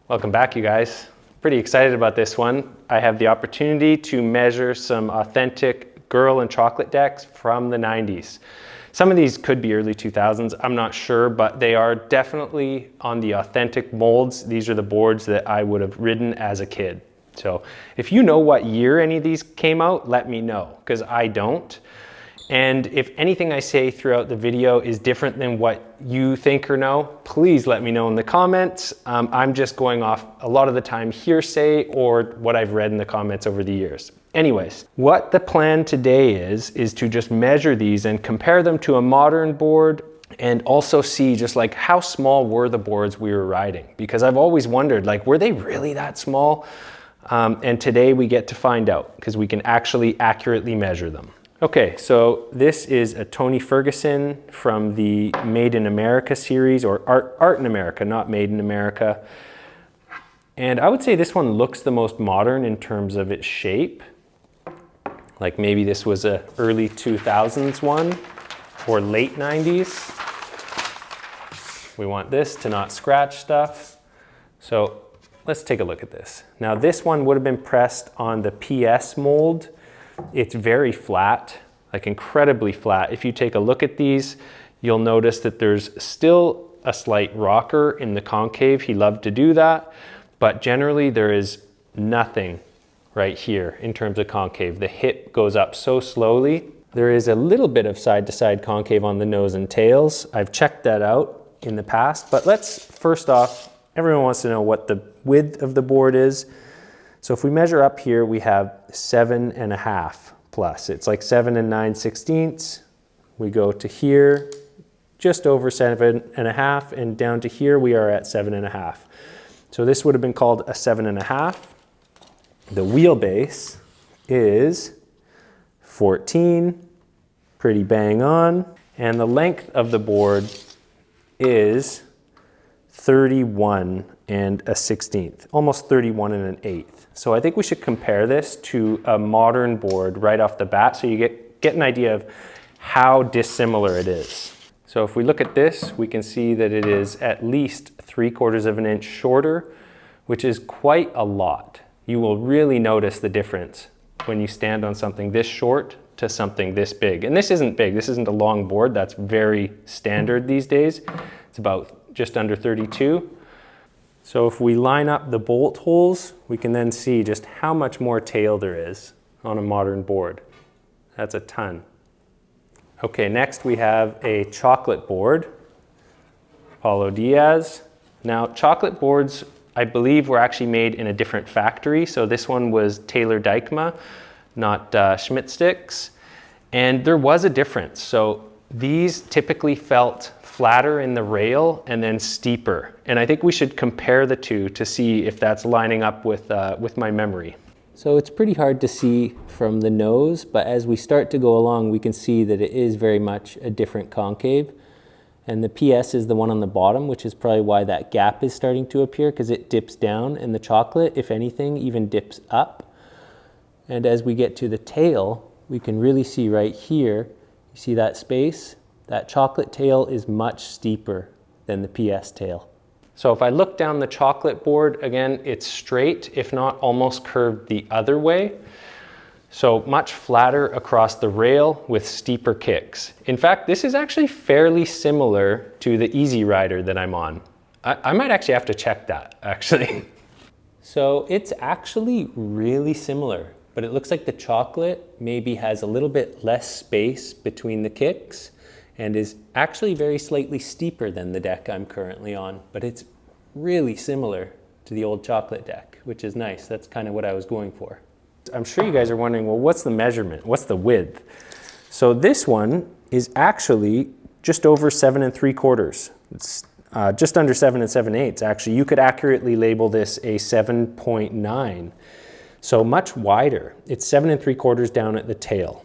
Welcome back, you guys. Pretty excited about this one. I have the opportunity to measure some authentic girl and chocolate decks from the 90s. Some of these could be early 2000s, I'm not sure, but they are definitely on the authentic molds. These are the boards that I would have ridden as a kid. So if you know what year any of these came out, let me know, because I don't. And if anything I say throughout the video is different than what you think or know, please let me know in the comments. I'm just going off a lot of the time hearsay or what I've read in the comments over the years. Anyways, what the plan today is to just measure these and compare them to a modern board and also see just like how small were the boards we were riding. Because I've always wondered, like, were they really that small? And today we get to find out because we can actually accurately measure them. Okay, so this is a Tony Ferguson from the Made in America series, or Art in America, not Made in America. And I would say this one looks the most modern in terms of its shape. Like maybe this was a early 2000s one or late 90s. We want this to not scratch stuff. So let's take a look at this. Now this one would have been pressed on the PS mold. It's very flat, like incredibly flat. If you take a look at these, you'll notice that there's still a slight rocker in the concave. He loved to do that, but generally there is nothing right here in terms of concave. The hip goes up so slowly. There is a little bit of side-to-side concave on the nose and tails. I've checked that out in the past, but let's first off, everyone wants to know what the width of the board is. So if we measure up here, we have 7.5 plus. It's like 7 9/16. We go to here, just over 7.5, and down to here we are at 7.5. So this would have been called a 7.5. The wheelbase is 14, pretty bang on. And the length of the board is 31 1/16, almost 31 1/8. So I think we should compare this to a modern board right off the bat so you get an idea of how dissimilar it is. So if we look at this, we can see that it is at least 3/4 of an inch shorter, which is quite a lot. You will really notice the difference when you stand on something this short to something this big. And this isn't big, this isn't a long board, that's very standard these days. It's about just under 32. So if we line up the bolt holes, we can then see just how much more tail there is on a modern board. That's a ton. Okay, next we have a chocolate board, Paulo Diaz. Now chocolate boards, I believe, were actually made in a different factory. So this one was Taylor Dykma, not Schmidt sticks. And there was a difference. So these typically felt flatter in the rail and then steeper. And I think we should compare the two to see if that's lining up with my memory. So it's pretty hard to see from the nose, but as we start to go along, we can see that it is very much a different concave. And the PS is the one on the bottom, which is probably why that gap is starting to appear, because it dips down, and the chocolate, if anything, even dips up. And as we get to the tail, we can really see right here, you see that space? That chocolate tail is much steeper than the PS tail. So if I look down the chocolate board, again, it's straight, if not almost curved the other way. So much flatter across the rail with steeper kicks. In fact, this is actually fairly similar to the Easy Rider that I'm on. I might actually have to check that, actually. So it's actually really similar, but it looks like the chocolate maybe has a little bit less space between the kicks and is actually very slightly steeper than the deck I'm currently on, but it's really similar to the old chocolate deck, which is nice. That's kind of what I was going for. I'm sure you guys are wondering, well, what's the measurement? What's the width? So this one is actually just over 7 3/4. It's just under 7 7/8. Actually, you could accurately label this a 7.9. So much wider. It's 7 3/4 down at the tail.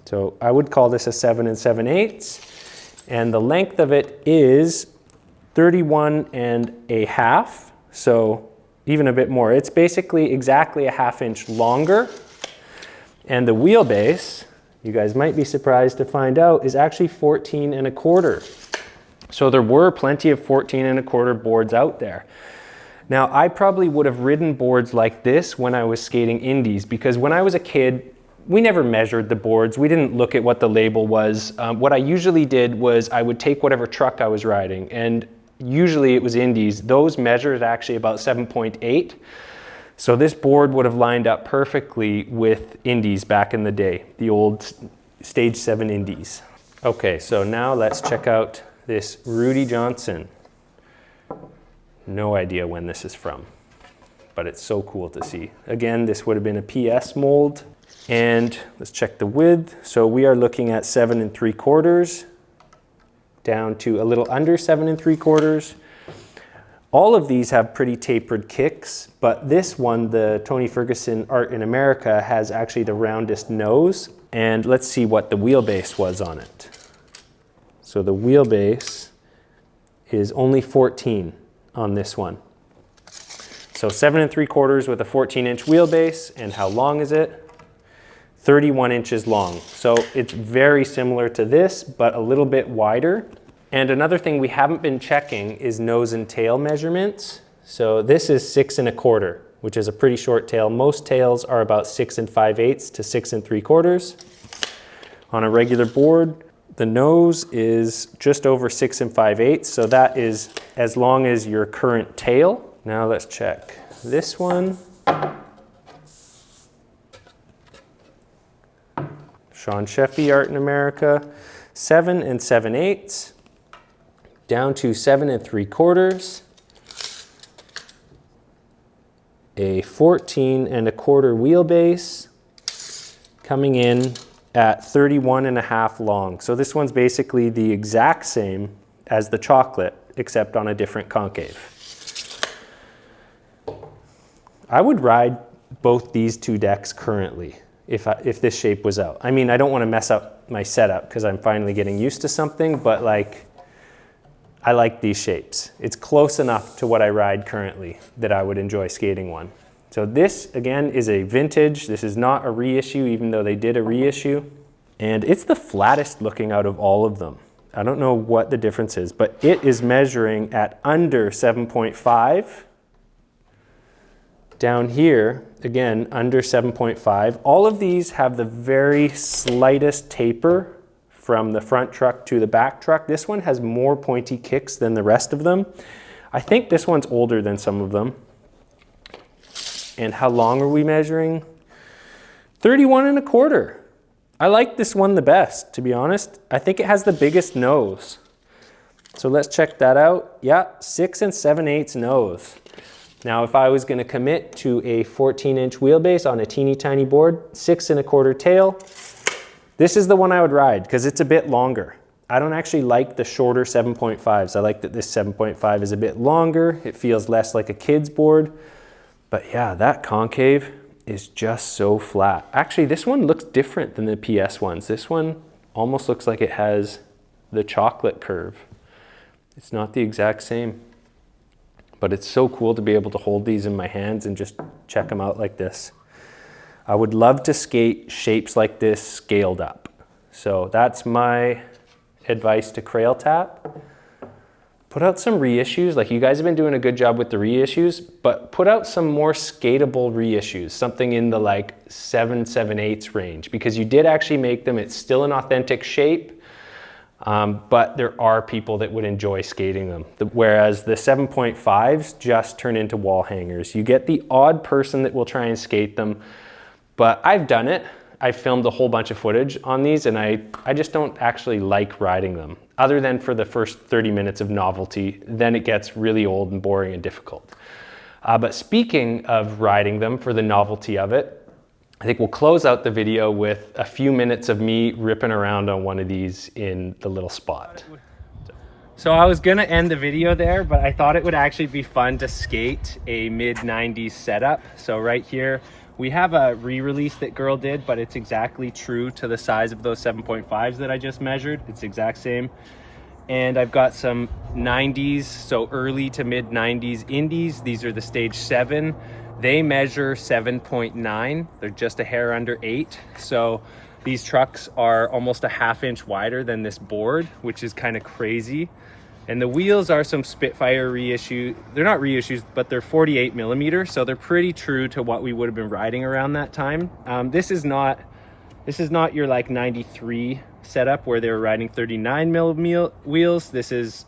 So I would call this a 7 7/8, and the length of it is 31 1/2, so even a bit more. It's basically exactly a 1/2 inch longer, and the wheelbase, you guys might be surprised to find out, is actually 14 1/4. So there were plenty of 14 1/4 boards out there. Now, I probably would have ridden boards like this when I was skating indies, because when I was a kid, we never measured the boards. We didn't look at what the label was. What I usually did was I would take whatever truck I was riding, and usually it was indies. Those measured actually about 7.8. So this board would have lined up perfectly with indies back in the day, the old Stage 7 indies. Okay, so now let's check out this Rudy Johnson. No idea when this is from, but it's so cool to see. Again, this would have been a PS mold. And let's check the width. So we are looking at 7 3/4 down to a little under 7 3/4. All of these have pretty tapered kicks, but this one, the Tony Ferguson Art in America, has actually the roundest nose. And let's see what the wheelbase was on it. So the wheelbase is only 14 on this one. So 7 3/4 with a 14-inch wheelbase. And how long is it? 31 inches long. So it's very similar to this, but a little bit wider. And another thing we haven't been checking is nose and tail measurements. So this is 6 1/4, which is a pretty short tail. Most tails are about 6 5/8 to 6 3/4. On a regular board, the nose is just over 6 5/8, so that is as long as your current tail. Now let's check this one. Sean Sheffy Art in America, 7 7/8, down to 7 3/4, a 14 1/4 wheelbase, coming in at 31 1/2 long. So this one's basically the exact same as the chocolate, except on a different concave. I would ride both these two decks currently if this shape was out. I mean, I don't want to mess up my setup because I'm finally getting used to something, but like, I like these shapes. It's close enough to what I ride currently that I would enjoy skating one. So this, again, is a vintage. This is not a reissue, even though they did a reissue. And it's the flattest looking out of all of them. I don't know what the difference is, but it is measuring at under 7.5. Down here, again, under 7.5. All of these have the very slightest taper from the front truck to the back truck. This one has more pointy kicks than the rest of them. I think this one's older than some of them. And how long are we measuring? 31 1/4. I like this one the best, to be honest. I think it has the biggest nose. So let's check that out. Yeah, 6 7/8 nose. Now, if I was going to commit to a 14-inch wheelbase on a teeny tiny board, 6 1/4 tail, this is the one I would ride because it's a bit longer. I don't actually like the shorter 7.5s. I like that this 7.5 is a bit longer. It feels less like a kid's board. But yeah, that concave is just so flat. Actually, this one looks different than the PS ones. This one almost looks like it has the chocolate curve. It's not the exact same. But it's so cool to be able to hold these in my hands and just check them out like this. I would love to skate shapes like this scaled up. So that's my advice to Crail Tap. Put out some reissues. Like, you guys have been doing a good job with the reissues, but put out some more skatable reissues, something in the like 7 7/8 range, because you did actually make them. It's still an authentic shape. But there are people that would enjoy skating them. Whereas the 7.5s just turn into wall hangers. You get the odd person that will try and skate them, but I've done it. I filmed a whole bunch of footage on these, and I just don't actually like riding them, other than for the first 30 minutes of novelty. Then it gets really old and boring and difficult. But speaking of riding them for the novelty of it, I think we'll close out the video with a few minutes of me ripping around on one of these in the little spot. So I was gonna end the video there, but I thought it would actually be fun to skate a mid-90s setup. So right here, we have a re-release that Girl did, but it's exactly true to the size of those 7.5s that I just measured. It's the exact same. And I've got some 90s, so early to mid-90s indies. These are the Stage 7. They measure 7.9. They're just a hair under 8. So these trucks are almost a 1/2 inch wider than this board, which is kind of crazy. And the wheels are some Spitfire reissue. They're not reissues, but they're 48 millimeters, so they're pretty true to what we would have been riding around that time. This is not your like 93 setup where they were riding 39 millimeter wheels. This is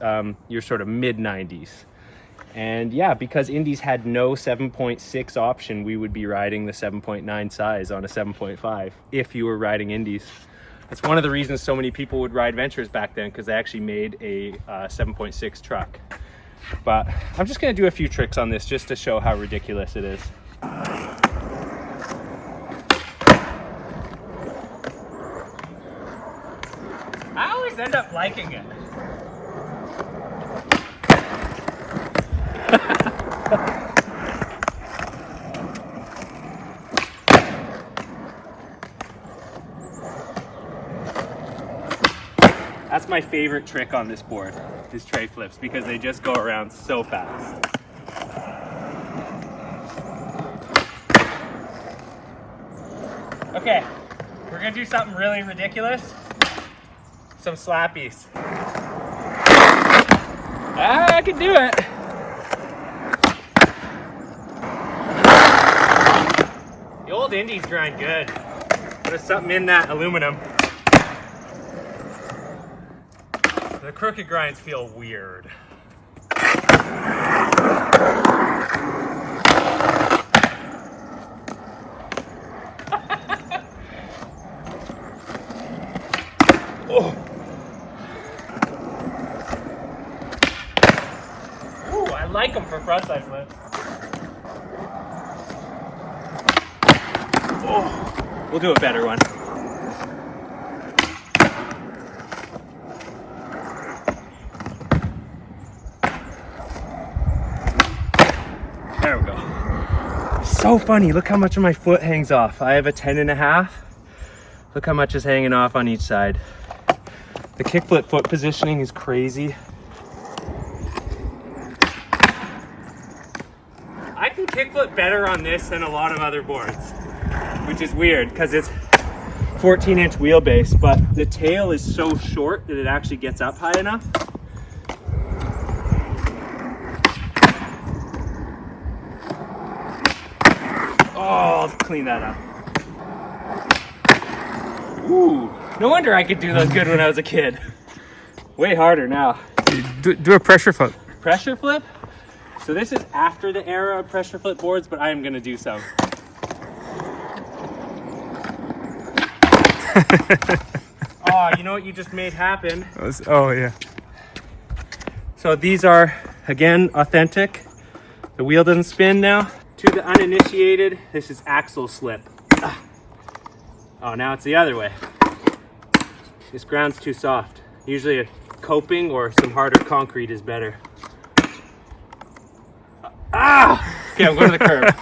your sort of mid 90s. And yeah, because Indies had no 7.6 option, we would be riding the 7.9 size on a 7.5 if you were riding Indies. That's one of the reasons so many people would ride Ventures back then, because they actually made a 7.6 truck. But I'm just gonna do a few tricks on this just to show how ridiculous it is. I always end up liking it. That's my favorite trick on this board, is tray flips, because they just go around so fast. Okay, we're gonna do something really ridiculous. Some slappies. I can do it. The old Indies grind good. There's something in that aluminum. The crooked grinds feel weird. Oh. Ooh, I like them for frontside flips. Oh, we'll do a better one. There we go. So funny, look how much of my foot hangs off. I have a 10.5. Look how much is hanging off on each side. The kickflip foot positioning is crazy. I can kickflip better on this than a lot of other boards, which is weird because it's 14-inch wheelbase, but the tail is so short that it actually gets up high enough. Oh, let's clean that up. Ooh, no wonder I could do those good when I was a kid. Way harder now. Do a pressure flip. Pressure flip? So this is after the era of pressure flip boards, but I am gonna do some. Oh, you know what you just made happen? Oh, yeah. So these are, again, authentic. The wheel doesn't spin now. To the uninitiated, this is axle slip. Oh, now it's the other way. This ground's too soft. Usually a coping or some harder concrete is better. Ah! Okay, I'm going to the curb.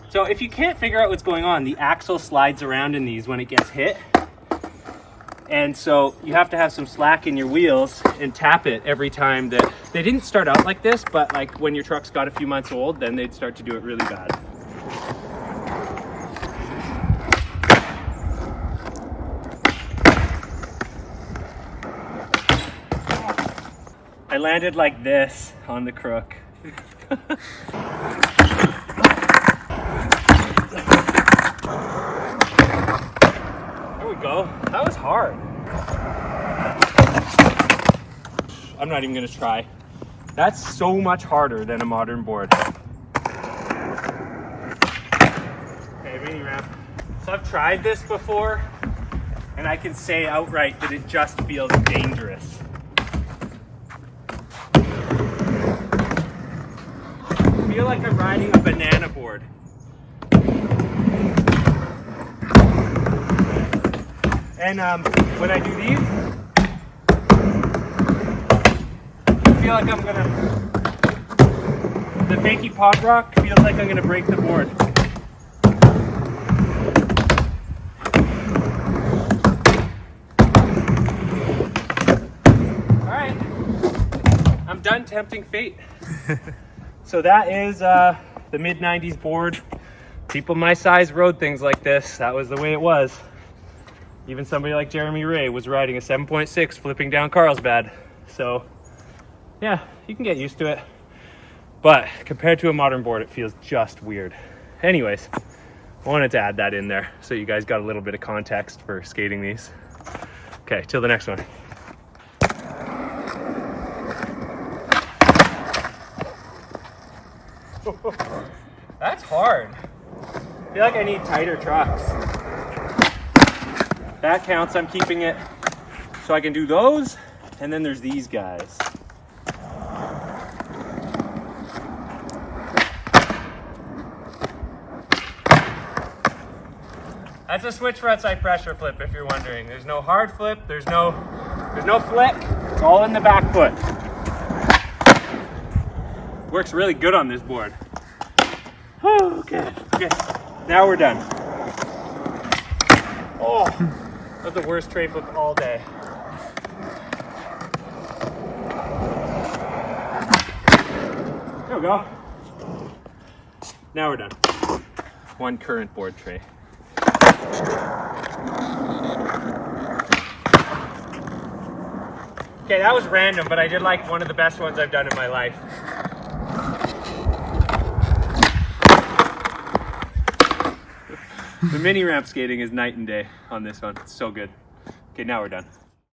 So if you can't figure out what's going on, the axle slides around in these when it gets hit. And so you have to have some slack in your wheels and tap it every time that... They didn't start out like this, but like when your truck's got a few months old, then they'd start to do it really bad. I landed like this on the crook. There we go. That was hard. I'm not even gonna try. That's so much harder than a modern board. Okay, mini ramp. So I've tried this before, and I can say outright that it just feels dangerous. I feel like I'm riding a banana board. And when I do these, I feel like I'm gonna, the fakie pod rock feels like I'm gonna break the board. All right, I'm done tempting fate. So that is the mid-90s board. People my size rode things like this. That was the way it was. Even somebody like Jeremy Ray was riding a 7.6 flipping down Carlsbad. So yeah, you can get used to it. But compared to a modern board, it feels just weird. Anyways, I wanted to add that in there so you guys got a little bit of context for skating these. Okay, till the next one. That's hard. I feel like I need tighter trucks. That counts, I'm keeping it. So I can do those, and then there's these guys. That's a switch front side pressure flip, if you're wondering. There's no hard flip, there's no flick, it's all in the back foot. Works really good on this board. Okay, now we're done. Oh, that's the worst tray flip all day. There we go. Now we're done. One current board tray. Okay, that was random, but I did like one of the best ones I've done in my life. The mini ramp skating is night and day on this one. It's so good. Okay, now we're done.